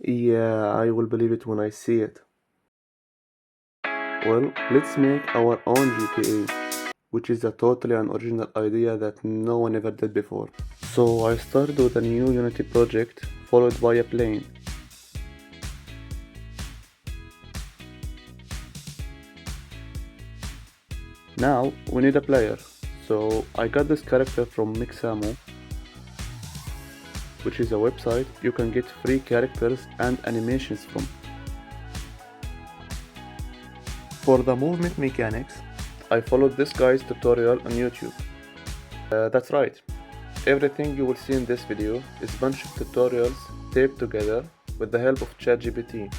Yeah, I will believe it when I see it. Well, let's make our own GTA, which is a totally an original idea that no one ever did before. So I started with a new Unity project, followed by a plane. Now we need a player, so I got this character from Mixamo, which is a website you can get free characters and animations from. For the movement mechanics, I followed this guy's tutorial on YouTube. That's right, everything you will see in this video is a bunch of tutorials taped together with the help of ChatGPT,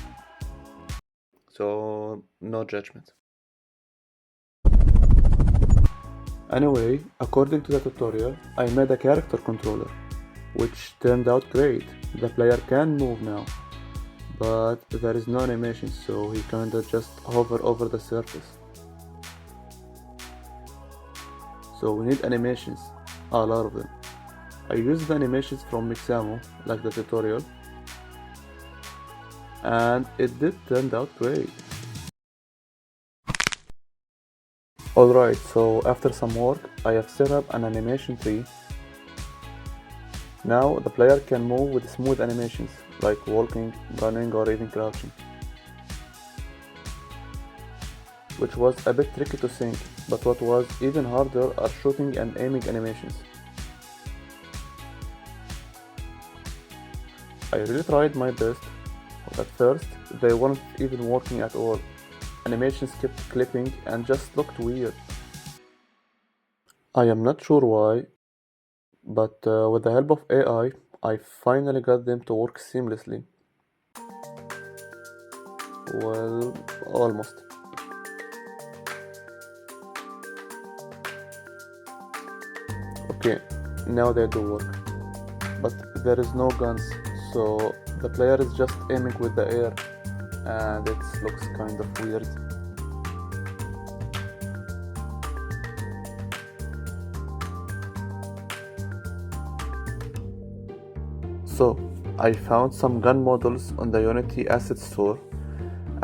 so no judgment. Anyway, according to the tutorial, I made a character controller, which turned out great. The player can move now, but there is no animation, so he kinda just hover over the surface. So we need animations, a lot of them. I used the animations from Mixamo, like the tutorial, and it did turn out great. Alright, so after some work, I have set up an animation tree. Now the player can move with smooth animations, like walking, running, or even crouching. Which was a bit tricky to sync, but what was even harder are shooting and aiming animations. I really tried my best, but at first they weren't even working at all. Animations kept clipping and just looked weird. I am not sure why, but with the help of AI, I finally got them to work seamlessly. Well, almost. Okay, now they do work. But there is no guns, so the player is just aiming with the air, and it looks kind of weird. So, I found some gun models on the Unity Asset Store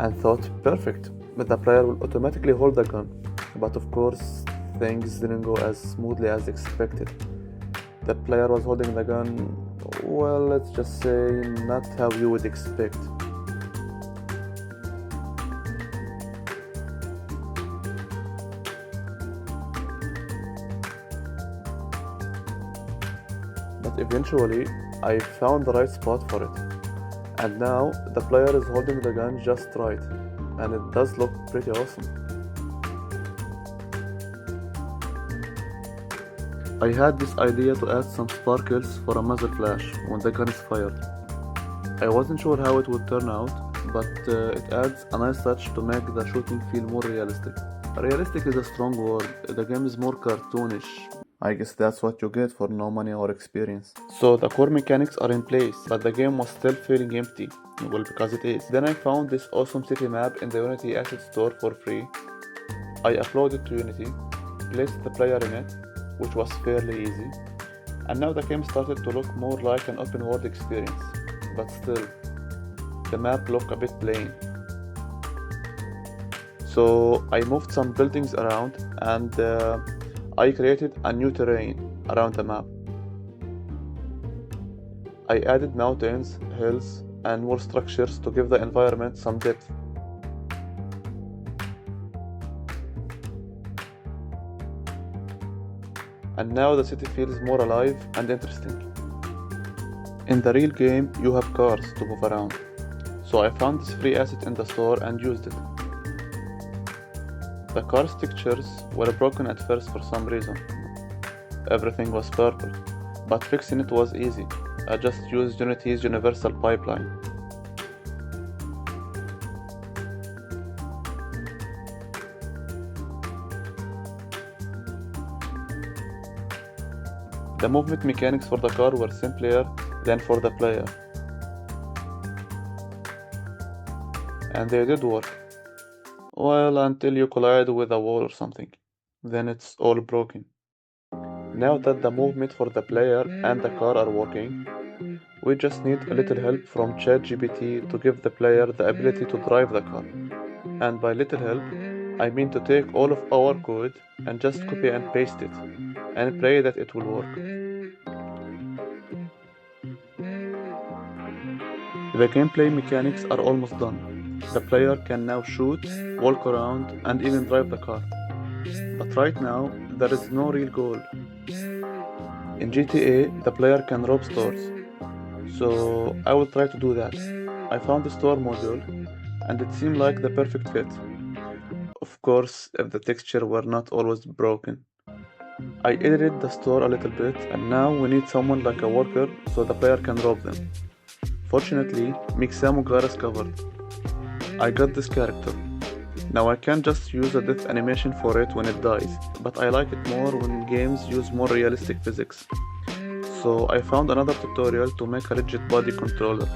and thought, perfect, but the player will automatically hold the gun. But of course, things didn't go as smoothly as expected. The player was holding the gun, well, let's just say, not how you would expect. But eventually, I found the right spot for it. And now, the player is holding the gun just right, and it does look pretty awesome. I had this idea to add some sparkles for a muzzle flash when the gun is fired. I wasn't sure how it would turn out, but it adds a nice touch to make the shooting feel more realistic. Realistic is a strong word, the game is more cartoonish. I guess that's what you get for no money or experience. So the core mechanics are in place, but the game was still feeling empty. Well, because it is. Then I found this awesome city map in the Unity Asset Store for free. I uploaded to Unity, placed the player in it, which was fairly easy, and now the game started to look more like an open world experience, but still, the map looked a bit plain. So I moved some buildings around and I created a new terrain around the map. I added mountains, hills, and more structures to give the environment some depth. And now the city feels more alive and interesting. In the real game, you have cars to move around, so I found this free asset in the store and used it. The car's textures were broken at first for some reason. Everything was purple, but fixing it was easy. I just used Unity's universal pipeline. The movement mechanics for the car were simpler than for the player. And they did work. Well, until you collide with a wall or something. Then it's all broken. Now that the movement for the player and the car are working, We just need a little help from ChatGPT to give the player the ability to drive the car. And by little help, I mean to take all of our code and just copy and paste it and pray that it will work. The gameplay mechanics are almost done. The player can now shoot, walk around, and even drive the car. But right now, there is no real goal. In GTA, the player can rob stores. So I will try to do that. I found the store module, and it seemed like the perfect fit. Of course, if the texture were not always broken. I edited the store a little bit, and now we need someone like a worker so the player can rob them. Fortunately, Mixamo got us covered. I got this character. Now I can't just use a death animation for it when it dies, but I like it more when games use more realistic physics. So I found another tutorial to make a rigid body controller.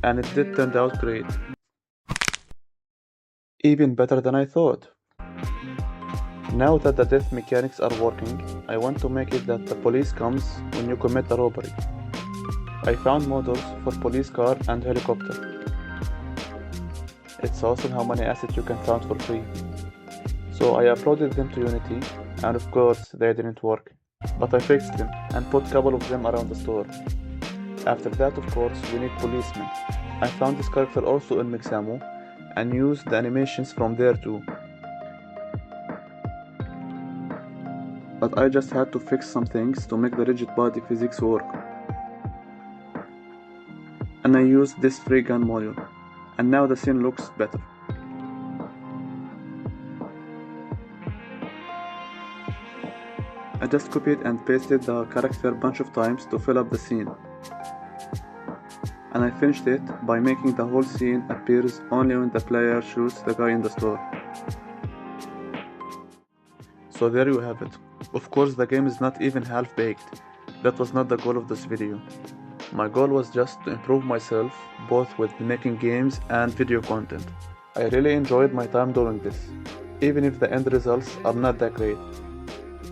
And it did turn out great. Even better than I thought. Now that the death mechanics are working, I want to make it that the police comes when you commit a robbery. I found models for police car and helicopter. It's awesome how many assets you can find for free. So I uploaded them to Unity, and of course they didn't work. But I fixed them and put a couple of them around the store. After that, of course, we need policemen. I found this character also in Mixamo and used the animations from there too. But I just had to fix some things to make the rigid body physics work. And I used this free gun module. And now the scene looks better. I just copied and pasted the character a bunch of times to fill up the scene. And I finished it by making the whole scene appears only when the player shoots the guy in the store. So there you have it. Of course the game is not even half baked. That was not the goal of this video. My goal was just to improve myself, both with making games and video content. I really enjoyed my time doing this, even if the end results are not that great.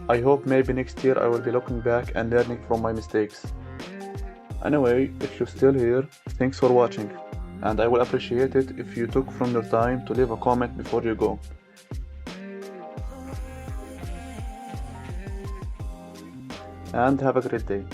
I hope maybe next year I will be looking back and learning from my mistakes. Anyway, if you're still here, thanks for watching, and I will appreciate it if you took from your time to leave a comment before you go. And have a great day.